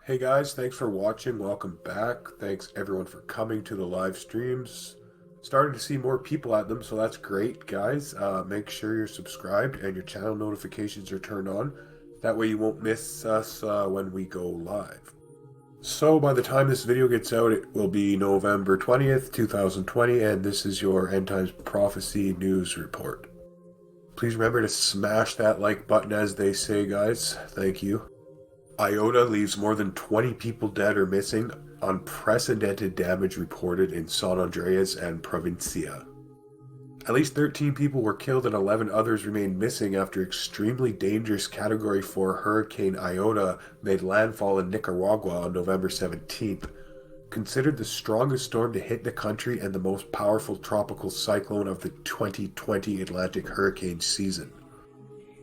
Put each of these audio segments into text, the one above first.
Hey guys, thanks for watching. Welcome back. Thanks everyone for coming to the live streams. Starting to see more people at them, so that's great, guys. Make sure you're subscribed and your channel notifications are turned on. That way you won't miss us when we go live. So by the time this video gets out, it will be November 20th, 2020, and this is your End Times Prophecy News Report. Please remember to smash that like button, as they say, guys. Thank you. Iota leaves more than 20 people dead or missing. Unprecedented damage reported in San Andreas and Provincia. At least 13 people were killed and 11 others remain missing after extremely dangerous Category 4 Hurricane Iota made landfall in Nicaragua on November 17th. Considered the strongest storm to hit the country and the most powerful tropical cyclone of the 2020 Atlantic hurricane season.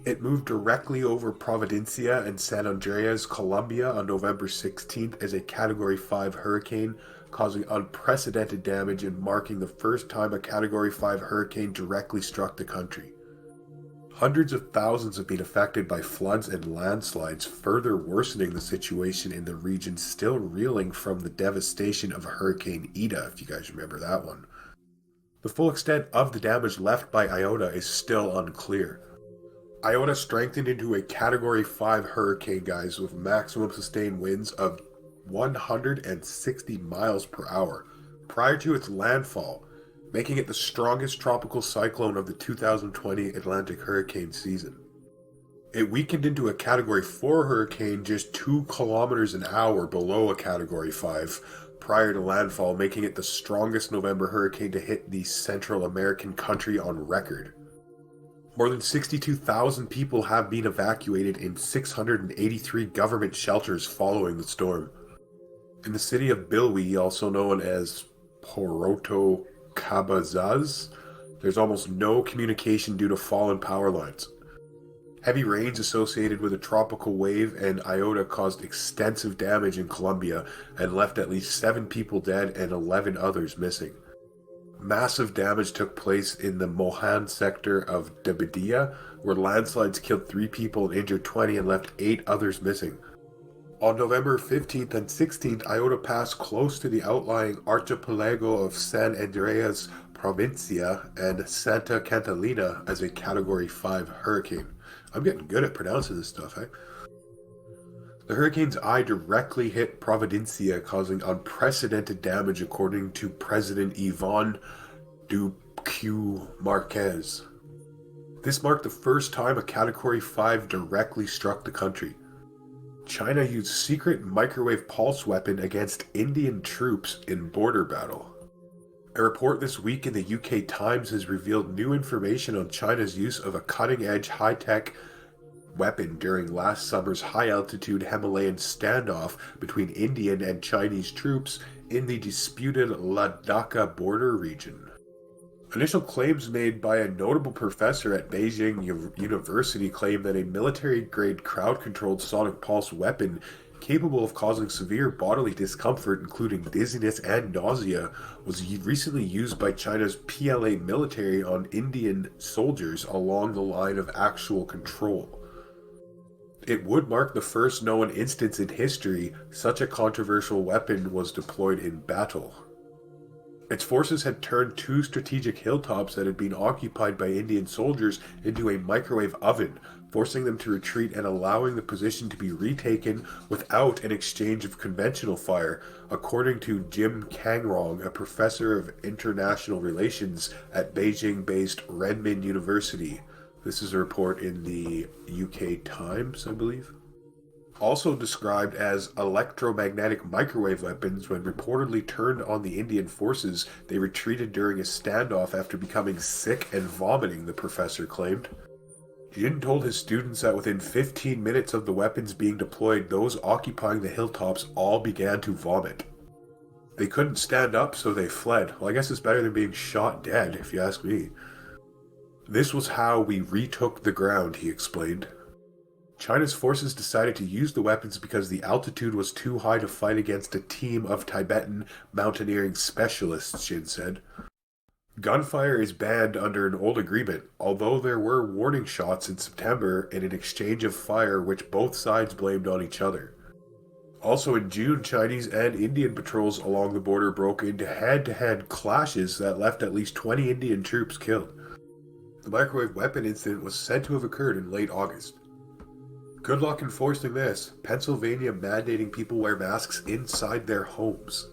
It moved directly over Providencia and San Andreas, Colombia on November 16th as a Category 5 hurricane, causing unprecedented damage and marking the first time a Category 5 hurricane directly struck the country. Hundreds of thousands have been affected by floods and landslides, further worsening the situation in the region still reeling from the devastation of Hurricane Eta, if you guys remember that one. The full extent of the damage left by Iota is still unclear. Iota strengthened into a Category 5 hurricane, guys, with maximum sustained winds of 160 miles per hour prior to its landfall, making it the strongest tropical cyclone of the 2020 Atlantic hurricane season. It weakened into a Category 4 hurricane just 2 kilometers an hour below a Category 5 prior to landfall, making it the strongest November hurricane to hit the Central American country on record. More than 62,000 people have been evacuated in 683 government shelters following the storm. In the city of Bilwi, also known as Poroto Cabazaz, there's almost no communication due to fallen power lines. Heavy rains associated with a tropical wave and Iota caused extensive damage in Colombia and left at least 7 people dead and 11 others missing. Massive damage took place in the Mohan sector of Debedia, where landslides killed 3 people and injured 20 and left 8 others missing. On November 15th and 16th, Iota passed close to the outlying archipelago of San Andreas Provincia and Santa Catalina as a Category 5 hurricane. I'm getting good at pronouncing this stuff, eh? The hurricane's eye directly hit Providencia, causing unprecedented damage according to President Ivan Duque Marquez. This marked the first time a Category 5 directly struck the country. China used secret microwave pulse weapon against Indian troops in border battle. A report this week in the UK Times has revealed new information on China's use of a cutting-edge high-tech weapon during last summer's high-altitude Himalayan standoff between Indian and Chinese troops in the disputed Ladakh border region. Initial claims made by a notable professor at Beijing University claim that a military-grade crowd-controlled sonic pulse weapon capable of causing severe bodily discomfort, including dizziness and nausea, was recently used by China's PLA military on Indian soldiers along the line of actual control. It would mark the first known instance in history such a controversial weapon was deployed in battle. Its forces had turned 2 strategic hilltops that had been occupied by Indian soldiers into a microwave oven, forcing them to retreat and allowing the position to be retaken without an exchange of conventional fire, according to Jim Kangrong, a professor of international relations at Beijing-based Renmin University. This is a report in the UK Times, I believe. Also described as electromagnetic microwave weapons, when reportedly turned on the Indian forces, they retreated during a standoff after becoming sick and vomiting, the professor claimed. Jin told his students that within 15 minutes of the weapons being deployed, those occupying the hilltops all began to vomit. They couldn't stand up, so they fled. Well, I guess it's better than being shot dead, if you ask me. This was how we retook the ground, he explained. China's forces decided to use the weapons because the altitude was too high to fight against a team of Tibetan mountaineering specialists, Jin said. Gunfire is banned under an old agreement, although there were warning shots in September in an exchange of fire which both sides blamed on each other. Also in June, Chinese and Indian patrols along the border broke into hand-to-hand clashes that left at least 20 Indian troops killed. The microwave weapon incident was said to have occurred in late August. Good luck enforcing this. Pennsylvania mandating people wear masks inside their homes.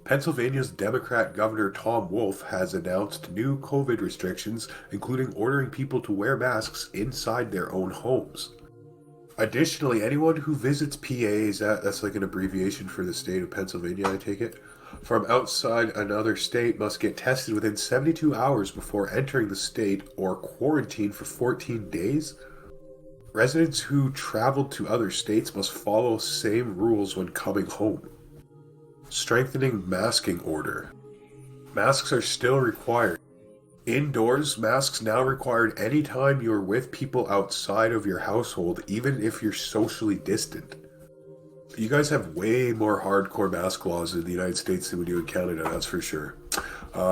Pennsylvania's Democrat Governor Tom Wolf has announced new COVID restrictions, including ordering people to wear masks inside their own homes. Additionally, anyone who visits PA, that's like an abbreviation for the state of Pennsylvania, I take it, from outside another state must get tested within 72 hours before entering the state or quarantine for 14 days. Residents who traveled to other states must follow same rules when coming home. Strengthening masking order. Masks are still required. Indoors, masks now required anytime you're with people outside of your household, even if you're socially distant. You guys have way more hardcore mask laws in the United States than we do in Canada, that's for sure.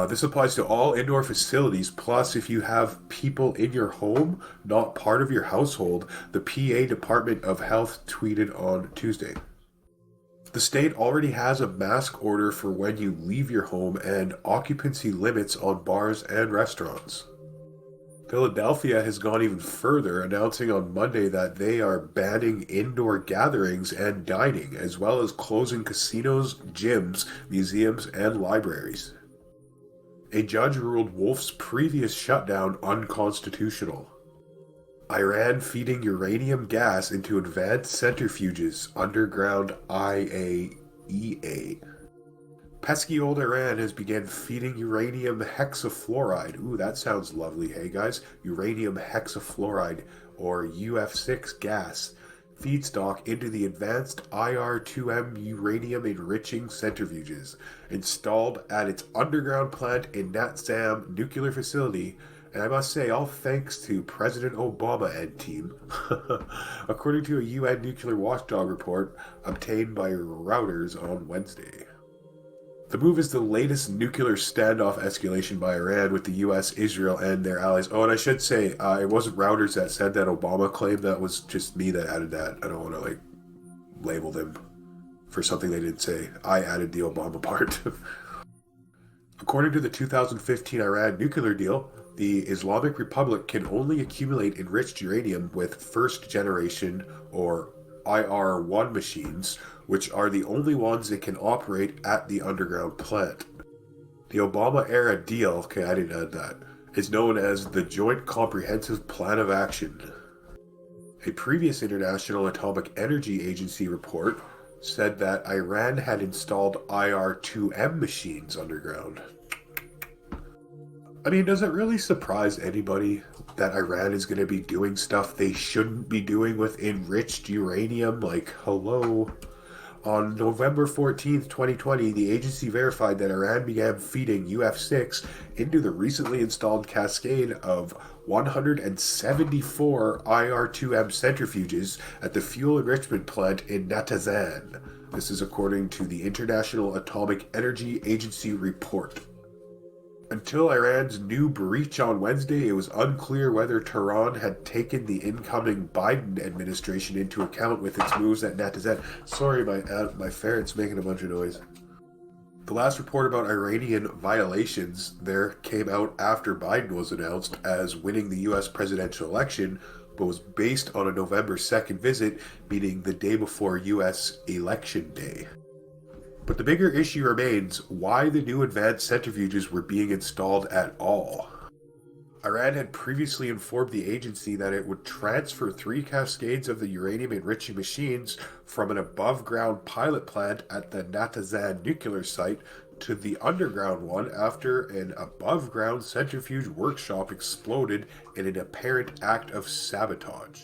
This applies to all indoor facilities, plus if you have people in your home, not part of your household, the PA Department of Health tweeted on Tuesday. The state already has a mask order for when you leave your home and occupancy limits on bars and restaurants. Philadelphia has gone even further, announcing on Monday that they are banning indoor gatherings and dining, as well as closing casinos, gyms, museums, and libraries. A judge ruled Wolf's previous shutdown unconstitutional. Iran feeding uranium gas into advanced centrifuges, underground IAEA. Pesky old Iran has begun feeding uranium hexafluoride. Ooh, that sounds lovely, hey guys. Uranium hexafluoride, or UF6 gas, feedstock into the advanced IR-2M uranium enriching centrifuges, installed at its underground plant in Natsam nuclear facility. And I must say, all thanks to President Obama and team, according to a UN nuclear watchdog report obtained by Reuters on Wednesday. The move is the latest nuclear standoff escalation by Iran with the US, Israel, and their allies. Oh, and I should say, it wasn't Reuters that said that Obama claimed. That was just me that added that. I don't want to, label them for something they didn't say. I added the Obama part. According to the 2015 Iran nuclear deal, the Islamic Republic can only accumulate enriched uranium with first-generation, or IR-1 machines, which are the only ones that can operate at the underground plant. The Obama-era deal, okay, I didn't add that, is known as the Joint Comprehensive Plan of Action. A previous International Atomic Energy Agency report said that Iran had installed IR-2M machines underground. I mean, does it really surprise anybody that Iran is going to be doing stuff they shouldn't be doing with enriched uranium? Hello? On November 14th, 2020, the agency verified that Iran began feeding UF6 into the recently installed cascade of 174 IR-2M centrifuges at the fuel enrichment plant in Natanz. This is according to the International Atomic Energy Agency report. Until Iran's new breach on Wednesday, it was unclear whether Tehran had taken the incoming Biden administration into account with its moves at Natanz. Sorry, my ferret's making a bunch of noise. The last report about Iranian violations there came out after Biden was announced as winning the US presidential election, but was based on a November 2nd visit, meaning the day before US election day. But the bigger issue remains why the new advanced centrifuges were being installed at all. Iran had previously informed the agency that it would transfer 3 cascades of the uranium enriching machines from an above-ground pilot plant at the Natanz nuclear site to the underground one after an above-ground centrifuge workshop exploded in an apparent act of sabotage.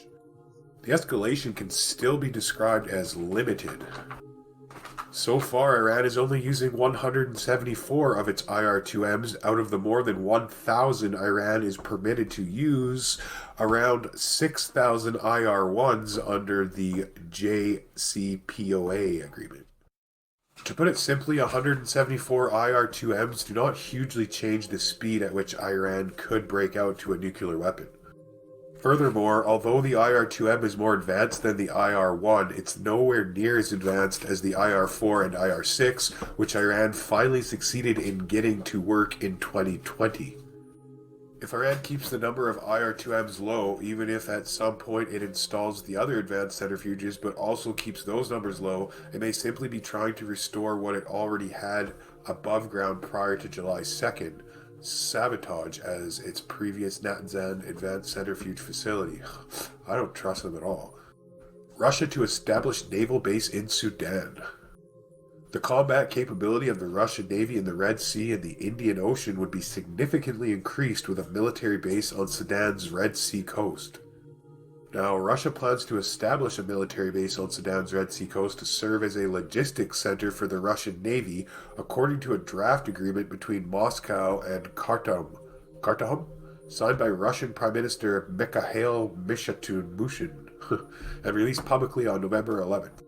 The escalation can still be described as limited. So far, Iran is only using 174 of its IR-2Ms out of the more than 1,000 Iran is permitted to use, around 6,000 IR-1s under the JCPOA agreement. To put it simply, 174 IR-2Ms do not hugely change the speed at which Iran could break out to a nuclear weapon. Furthermore, although the IR-2M is more advanced than the IR-1, it's nowhere near as advanced as the IR-4 and IR-6, which Iran finally succeeded in getting to work in 2020. If Iran keeps the number of IR-2Ms low, even if at some point it installs the other advanced centrifuges but also keeps those numbers low, it may simply be trying to restore what it already had above ground prior to July 2nd, sabotage as its previous Natanz advanced centrifuge facility. I don't trust them at all. Russia to establish naval base in Sudan. The combat capability of the Russian Navy in the Red Sea and the Indian Ocean would be significantly increased with a military base on Sudan's Red Sea coast. Now, Russia plans to establish a military base on Sudan's Red Sea coast to serve as a logistics center for the Russian Navy, according to a draft agreement between Moscow and Khartoum, signed by Russian Prime Minister Mikhail Mishatun and released publicly on November 11th.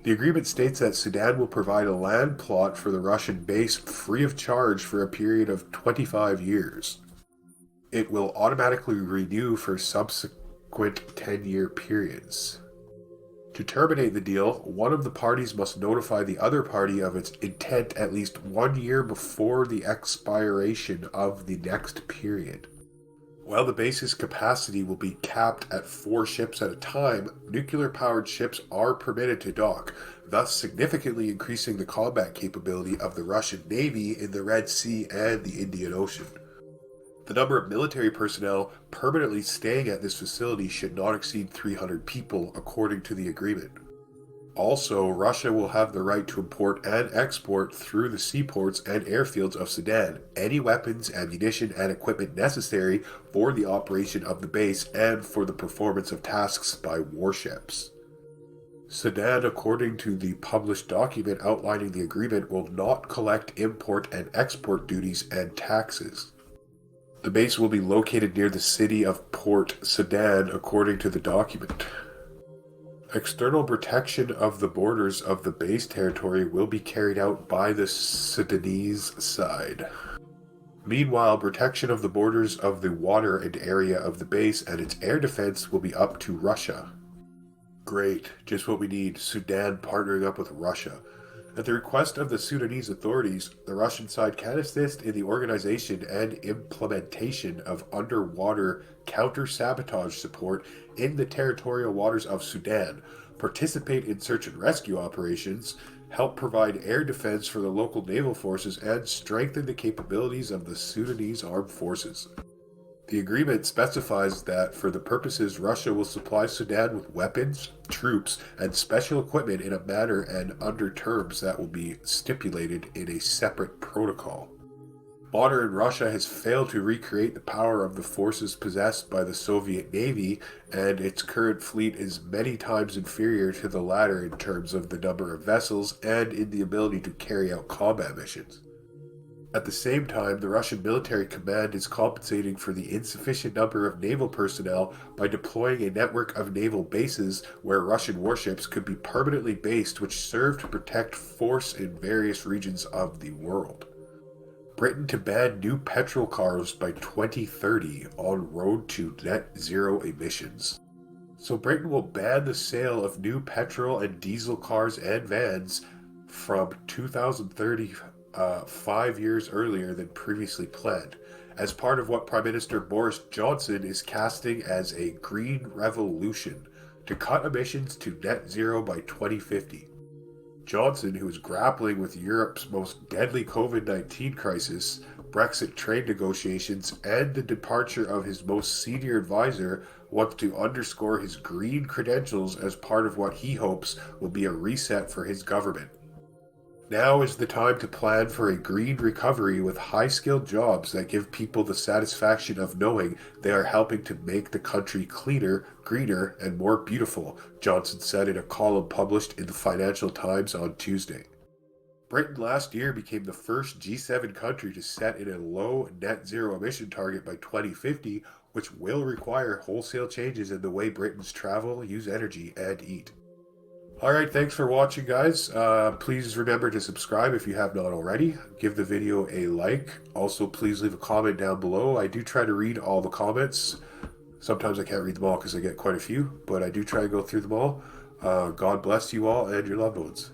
The agreement states that Sudan will provide a land plot for the Russian base free of charge for a period of 25 years. It will automatically renew for subsequent 10-year periods. To terminate the deal, one of the parties must notify the other party of its intent at least 1 year before the expiration of the next period. While the base's capacity will be capped at 4 ships at a time, nuclear-powered ships are permitted to dock, thus significantly increasing the combat capability of the Russian Navy in the Red Sea and the Indian Ocean. The number of military personnel permanently staying at this facility should not exceed 300 people, according to the agreement. Also, Russia will have the right to import and export through the seaports and airfields of Sudan any weapons, ammunition, and equipment necessary for the operation of the base and for the performance of tasks by warships. Sudan, according to the published document outlining the agreement, will not collect import and export duties and taxes. The base will be located near the city of Port Sudan, according to the document. External protection of the borders of the base territory will be carried out by the Sudanese side. Meanwhile, protection of the borders of the water and area of the base and its air defense will be up to Russia. Great, just what we need, Sudan partnering up with Russia. At the request of the Sudanese authorities, the Russian side can assist in the organization and implementation of underwater counter-sabotage support in the territorial waters of Sudan, participate in search and rescue operations, help provide air defense for the local naval forces, and strengthen the capabilities of the Sudanese armed forces. The agreement specifies that for the purposes Russia will supply Sudan with weapons, troops, and special equipment in a manner and under terms that will be stipulated in a separate protocol. Modern Russia has failed to recreate the power of the forces possessed by the Soviet Navy, and its current fleet is many times inferior to the latter in terms of the number of vessels and in the ability to carry out combat missions. At the same time, the Russian military command is compensating for the insufficient number of naval personnel by deploying a network of naval bases where Russian warships could be permanently based, which serve to protect force in various regions of the world. Britain to ban new petrol cars by 2030 en road to net zero emissions. So Britain will ban the sale of new petrol and diesel cars and vans from 2030, 5 years earlier than previously planned, as part of what Prime Minister Boris Johnson is casting as a green revolution to cut emissions to net zero by 2050. Johnson, who is grappling with Europe's most deadly COVID-19 crisis, Brexit trade negotiations, and the departure of his most senior advisor, wants to underscore his green credentials as part of what he hopes will be a reset for his government. Now is the time to plan for a green recovery with high-skilled jobs that give people the satisfaction of knowing they are helping to make the country cleaner, greener, and more beautiful, Johnson said in a column published in the Financial Times on Tuesday. Britain last year became the first G7 country to set in a low net zero emission target by 2050, which will require wholesale changes in the way Britons travel, use energy, and eat. Alright, thanks for watching, guys. Please remember to subscribe if you have not already. Give the video a like. Also, please leave a comment down below. I do try to read all the comments. Sometimes I can't read them all because I get quite a few, but I do try and go through them all. God bless you all and your loved ones.